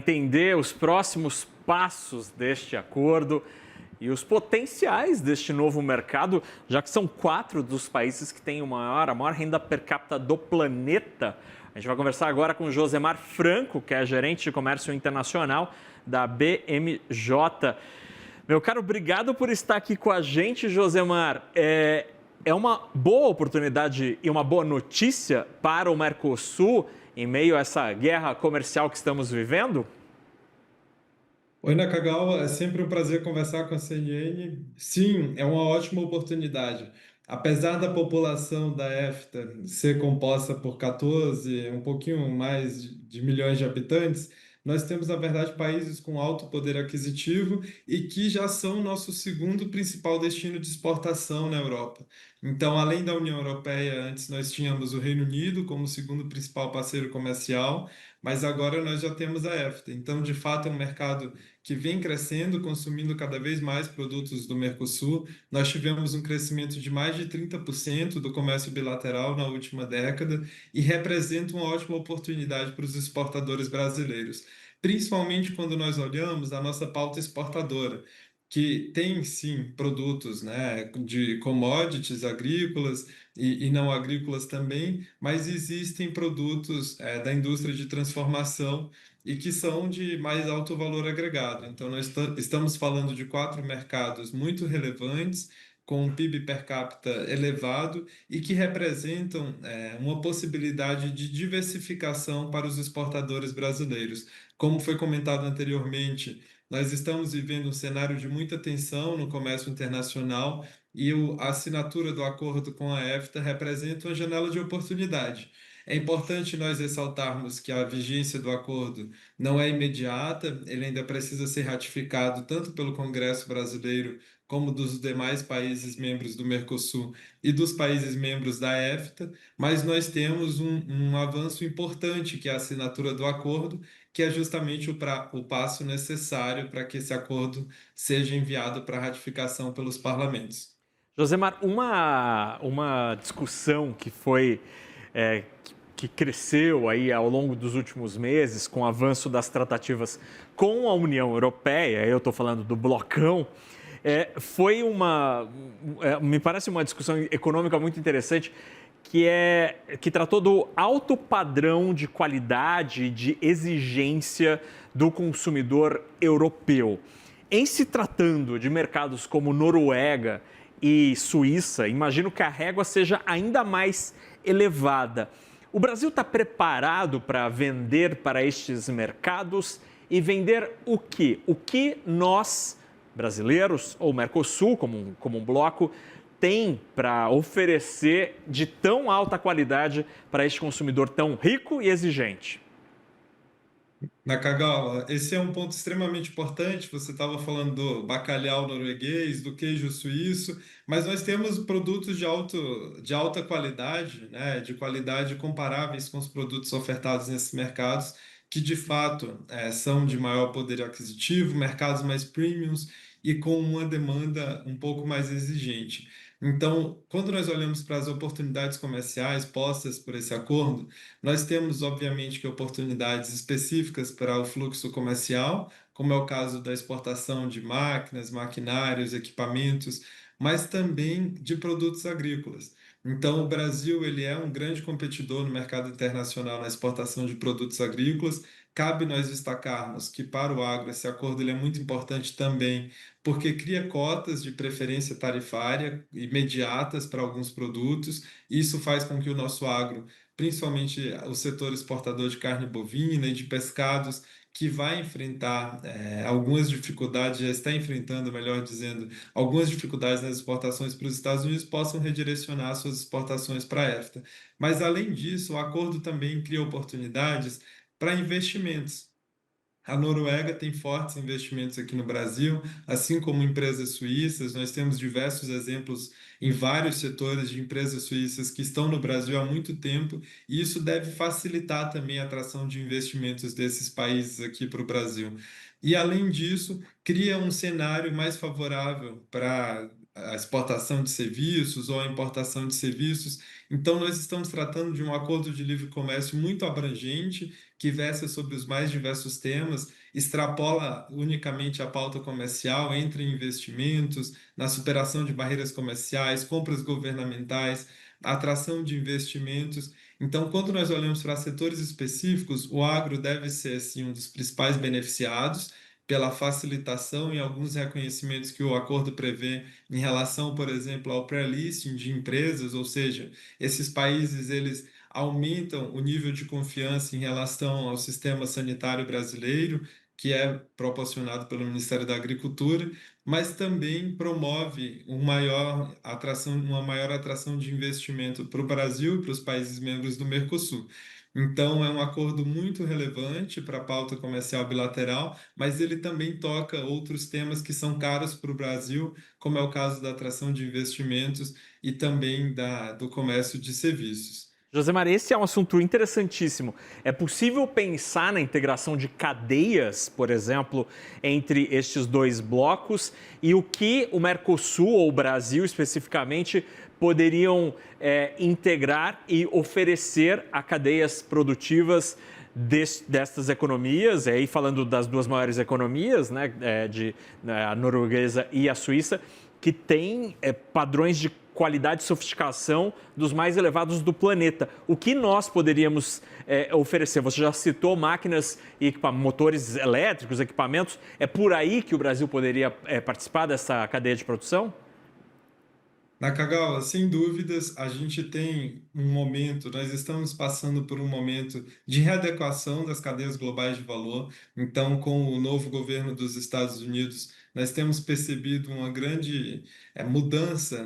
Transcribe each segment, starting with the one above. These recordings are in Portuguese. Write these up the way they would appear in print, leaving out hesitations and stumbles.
entender os próximos passos deste acordo e os potenciais deste novo mercado, já que são 4 dos países que têm a maior renda per capita do planeta. A gente vai conversar agora com o Josemar Franco, que é gerente de comércio internacional da BMJ. Meu caro, obrigado por estar aqui com a gente, Josemar. É uma boa oportunidade e uma boa notícia para o Mercosul em meio a essa guerra comercial que estamos vivendo? Oi, Nakagawa, é sempre um prazer conversar com a CNN. Sim, é uma ótima oportunidade. Apesar da população da EFTA ser composta por 14, um pouquinho mais de milhões de habitantes, nós temos, na verdade, países com alto poder aquisitivo e que já são nosso segundo principal destino de exportação na Europa. Então, além da União Europeia, antes nós tínhamos o Reino Unido como segundo principal parceiro comercial, mas agora nós já temos a EFTA. Então, de fato, é um mercado que vem crescendo, consumindo cada vez mais produtos do Mercosul. Nós tivemos um crescimento de mais de 30% do comércio bilateral na última década e representa uma ótima oportunidade para os exportadores brasileiros, principalmente quando nós olhamos a nossa pauta exportadora, que tem sim produtos, né, de commodities agrícolas e não agrícolas também, mas existem produtos da indústria de transformação e que são de mais alto valor agregado. Então, nós estamos falando de 4 mercados muito relevantes, com um PIB per capita elevado e que representam uma possibilidade de diversificação para os exportadores brasileiros. Como foi comentado anteriormente, nós estamos vivendo um cenário de muita tensão no comércio internacional e a assinatura do acordo com a EFTA representa uma janela de oportunidade. É importante nós ressaltarmos que a vigência do acordo não é imediata, ele ainda precisa ser ratificado tanto pelo Congresso brasileiro como dos demais países membros do Mercosul e dos países membros da EFTA, mas nós temos um avanço importante, que é a assinatura do acordo, que é justamente o passo necessário para que esse acordo seja enviado para ratificação pelos parlamentos. Josemar, uma discussão que foi que cresceu aí ao longo dos últimos meses com o avanço das tratativas com a União Europeia, eu estou falando do blocão, foi me parece uma discussão econômica muito interessante que tratou do alto padrão de qualidade e de exigência do consumidor europeu. Em se tratando de mercados como Noruega e Suíça, imagino que a régua seja ainda mais elevada. O Brasil está preparado para vender para estes mercados e vender o quê? O que nós, brasileiros, ou Mercosul como um bloco, tem para oferecer de tão alta qualidade para este consumidor tão rico e exigente? Nakagawa, esse é um ponto extremamente importante. Você estava falando do bacalhau norueguês, do queijo suíço, mas nós temos produtos de alta qualidade, né, de qualidade comparáveis com os produtos ofertados nesses mercados, que de fato são de maior poder aquisitivo, mercados mais premiums e com uma demanda um pouco mais exigente. Então, quando nós olhamos para as oportunidades comerciais postas por esse acordo, nós temos, obviamente, que oportunidades específicas para o fluxo comercial, como é o caso da exportação de máquinas, maquinários, equipamentos, mas também de produtos agrícolas. Então, o Brasil ele é um grande competidor no mercado internacional na exportação de produtos agrícolas. Cabe nós destacarmos que para o agro esse acordo ele é muito importante também, porque cria cotas de preferência tarifária imediatas para alguns produtos. Isso faz com que o nosso agro, principalmente o setor exportador de carne bovina e de pescados, que vai enfrentar algumas dificuldades, já está enfrentando, melhor dizendo, algumas dificuldades nas exportações para os Estados Unidos, possam redirecionar suas exportações para a EFTA. Mas, além disso, o acordo também cria oportunidades para investimentos. A Noruega tem fortes investimentos aqui no Brasil, assim como empresas suíças. Nós temos diversos exemplos em vários setores de empresas suíças que estão no Brasil há muito tempo, e isso deve facilitar também a atração de investimentos desses países aqui para o Brasil. E, além disso, cria um cenário mais favorável para a exportação de serviços ou a importação de serviços. Então, nós estamos tratando de um acordo de livre comércio muito abrangente, que versa sobre os mais diversos temas, extrapola unicamente a pauta comercial, entra em investimentos, na superação de barreiras comerciais, compras governamentais, atração de investimentos. Então, quando nós olhamos para setores específicos, o agro deve ser, assim, um dos principais beneficiados pela facilitação e alguns reconhecimentos que o acordo prevê em relação, por exemplo, ao pré-listing de empresas, ou seja, esses países eles aumentam o nível de confiança em relação ao sistema sanitário brasileiro, que é proporcionado pelo Ministério da Agricultura, mas também promove uma maior atração de investimento para o Brasil e para os países membros do Mercosul. Então, é um acordo muito relevante para a pauta comercial bilateral, mas ele também toca outros temas que são caros para o Brasil, como é o caso da atração de investimentos e também do comércio de serviços. Josemar, esse é um assunto interessantíssimo. É possível pensar na integração de cadeias, por exemplo, entre estes dois blocos e o que o Mercosul ou o Brasil especificamente poderiam integrar e oferecer a cadeias produtivas destas economias, aí falando das duas maiores economias, né, a norueguesa e a suíça, que têm padrões de qualidade e sofisticação dos mais elevados do planeta. O que nós poderíamos oferecer? Você já citou máquinas e motores elétricos, equipamentos. É por aí que o Brasil poderia participar dessa cadeia de produção? Nakagawa, sem dúvidas, a gente tem um momento, nós estamos passando por um momento de readequação das cadeias globais de valor. Então, com o novo governo dos Estados Unidos, nós temos percebido uma grande mudança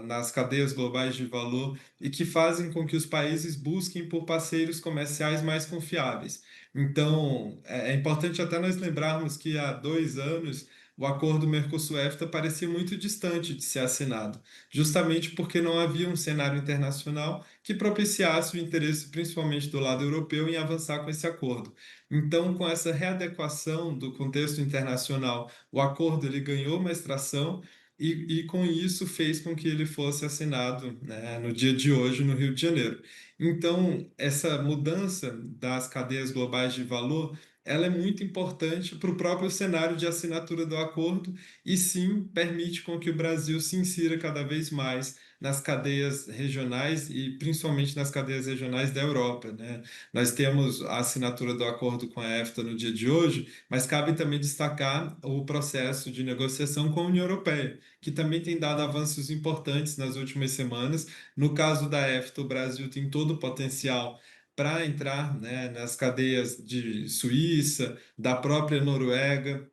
nas cadeias globais de valor e que fazem com que os países busquem por parceiros comerciais mais confiáveis. Então, é importante até nós lembrarmos que há 2 anos o acordo Mercosul-EFTA parecia muito distante de ser assinado, justamente porque não havia um cenário internacional que propiciasse o interesse, principalmente do lado europeu, em avançar com esse acordo. Então, com essa readequação do contexto internacional, o acordo ele ganhou uma extração e com isso fez com que ele fosse assinado, né, no dia de hoje no Rio de Janeiro. Então, essa mudança das cadeias globais de valor ela é muito importante para o próprio cenário de assinatura do acordo e sim permite com que o Brasil se insira cada vez mais nas cadeias regionais e principalmente nas cadeias regionais da Europa, né? Nós temos a assinatura do acordo com a EFTA no dia de hoje, mas cabe também destacar o processo de negociação com a União Europeia, que também tem dado avanços importantes nas últimas semanas. No caso da EFTA, o Brasil tem todo o potencial para entrar, né, nas cadeias de Suíça, da própria Noruega.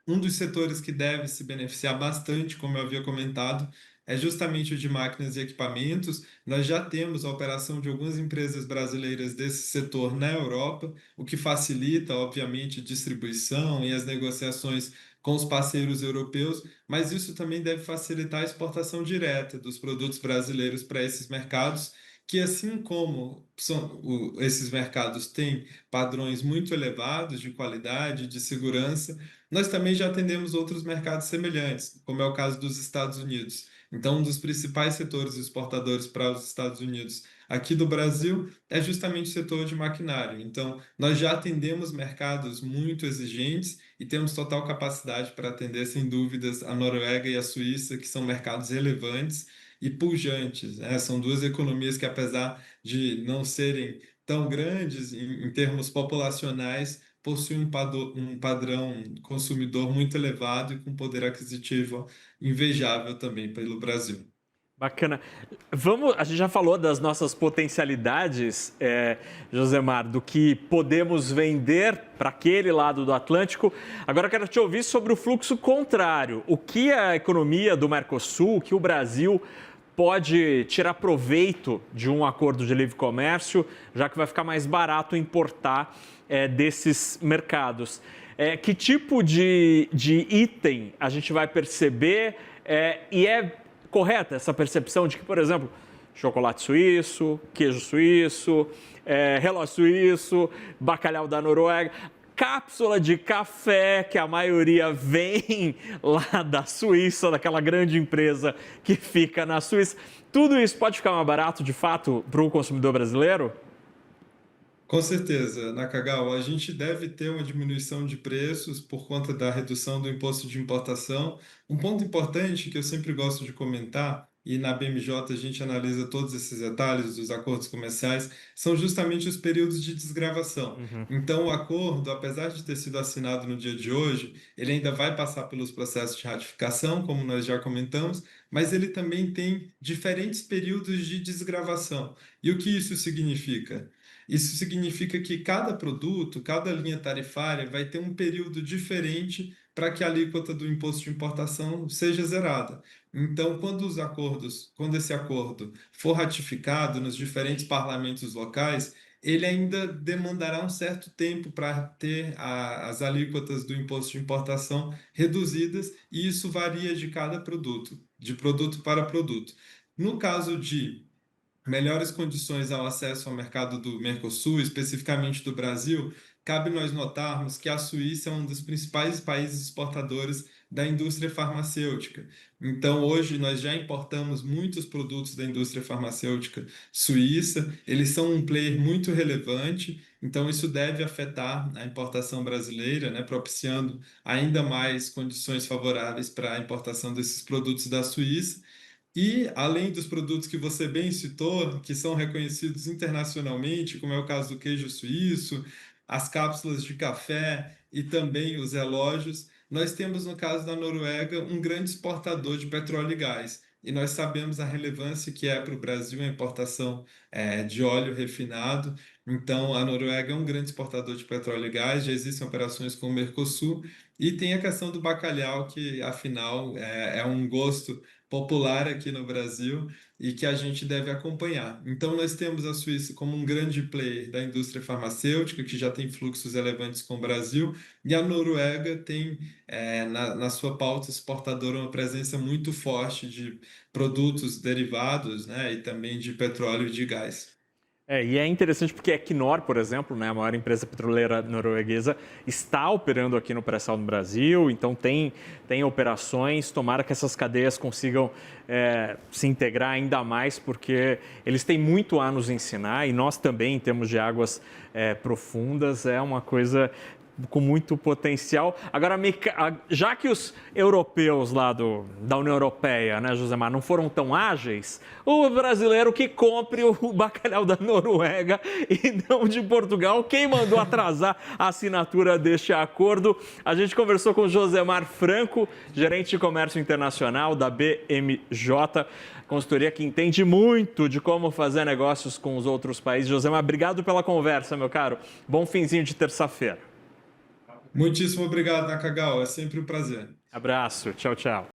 Um dos setores que deve se beneficiar bastante, como eu havia comentado, é justamente o de máquinas e equipamentos. Nós já temos a operação de algumas empresas brasileiras desse setor na Europa, o que facilita, obviamente, a distribuição e as negociações com os parceiros europeus, mas isso também deve facilitar a exportação direta dos produtos brasileiros para esses mercados, que assim como esses mercados têm padrões muito elevados de qualidade, de segurança, nós também já atendemos outros mercados semelhantes, como é o caso dos Estados Unidos. Então, um dos principais setores exportadores para os Estados Unidos aqui do Brasil é justamente o setor de maquinário. Então, nós já atendemos mercados muito exigentes e temos total capacidade para atender, sem dúvidas, a Noruega e a Suíça, que são mercados relevantes e pujantes, né? São duas economias que, apesar de não serem tão grandes em termos populacionais, possui um padrão consumidor muito elevado e com poder aquisitivo invejável também pelo Brasil. Bacana. A gente já falou das nossas potencialidades, Josemar, do que podemos vender para aquele lado do Atlântico. Agora eu quero te ouvir sobre o fluxo contrário. O que a economia do Mercosul, o que o Brasil pode tirar proveito de um acordo de livre comércio, já que vai ficar mais barato importar desses mercados. Que tipo de item a gente vai perceber e é correta essa percepção de que, por exemplo, chocolate suíço, queijo suíço, relógio suíço, bacalhau da Noruega, cápsula de café, que a maioria vem lá da Suíça, daquela grande empresa que fica na Suíça. Tudo isso pode ficar mais barato, de fato, para o consumidor brasileiro? Com certeza, Nakagawa, a gente deve ter uma diminuição de preços por conta da redução do imposto de importação. Um ponto importante que eu sempre gosto de comentar, e na BMJ a gente analisa todos esses detalhes dos acordos comerciais, são justamente os períodos de desgravação. Uhum. Então, o acordo, apesar de ter sido assinado no dia de hoje, ele ainda vai passar pelos processos de ratificação, como nós já comentamos, mas ele também tem diferentes períodos de desgravação. E o que isso significa? Isso significa que cada produto, cada linha tarifária vai ter um período diferente para que a alíquota do imposto de importação seja zerada. Então, quando esse acordo for ratificado nos diferentes parlamentos locais, ele ainda demandará um certo tempo para ter as alíquotas do imposto de importação reduzidas, e isso varia de cada produto, de produto para produto. No caso de melhores condições ao acesso ao mercado do Mercosul, especificamente do Brasil, cabe nós notarmos que a Suíça é um dos principais países exportadores da indústria farmacêutica. Então, hoje, nós já importamos muitos produtos da indústria farmacêutica suíça, eles são um player muito relevante, então isso deve afetar a importação brasileira, né, propiciando ainda mais condições favoráveis para a importação desses produtos da Suíça. E, além dos produtos que você bem citou, que são reconhecidos internacionalmente, como é o caso do queijo suíço, as cápsulas de café e também os relógios, nós temos, no caso da Noruega, um grande exportador de petróleo e gás. E nós sabemos a relevância que é para o Brasil a importação de óleo refinado. Então, a Noruega é um grande exportador de petróleo e gás, já existem operações com o Mercosul, e tem a questão do bacalhau, que, afinal, é um gosto popular aqui no Brasil e que a gente deve acompanhar. Então, nós temos a Suíça como um grande player da indústria farmacêutica, que já tem fluxos relevantes com o Brasil, e a Noruega tem, na sua pauta exportadora, uma presença muito forte de produtos derivados, né, e também de petróleo e de gás. E é interessante porque a Equinor, por exemplo, né, a maior empresa petroleira norueguesa, está operando aqui no pré-sal no Brasil, então tem operações. Tomara que essas cadeias consigam se integrar ainda mais, porque eles têm muito a nos ensinar, e nós também, em termos de águas profundas, é uma coisa com muito potencial. Agora, já que os europeus lá da União Europeia, né, Josemar, não foram tão ágeis, o brasileiro que compre o bacalhau da Noruega e não de Portugal. Quem mandou atrasar a assinatura deste acordo? A gente conversou com o Josemar Franco, gerente de comércio internacional da BMJ, consultoria que entende muito de como fazer negócios com os outros países. Josemar, obrigado pela conversa, meu caro. Bom finzinho de terça-feira. Muitíssimo obrigado, Nakagawa. É sempre um prazer. Abraço. Tchau, tchau.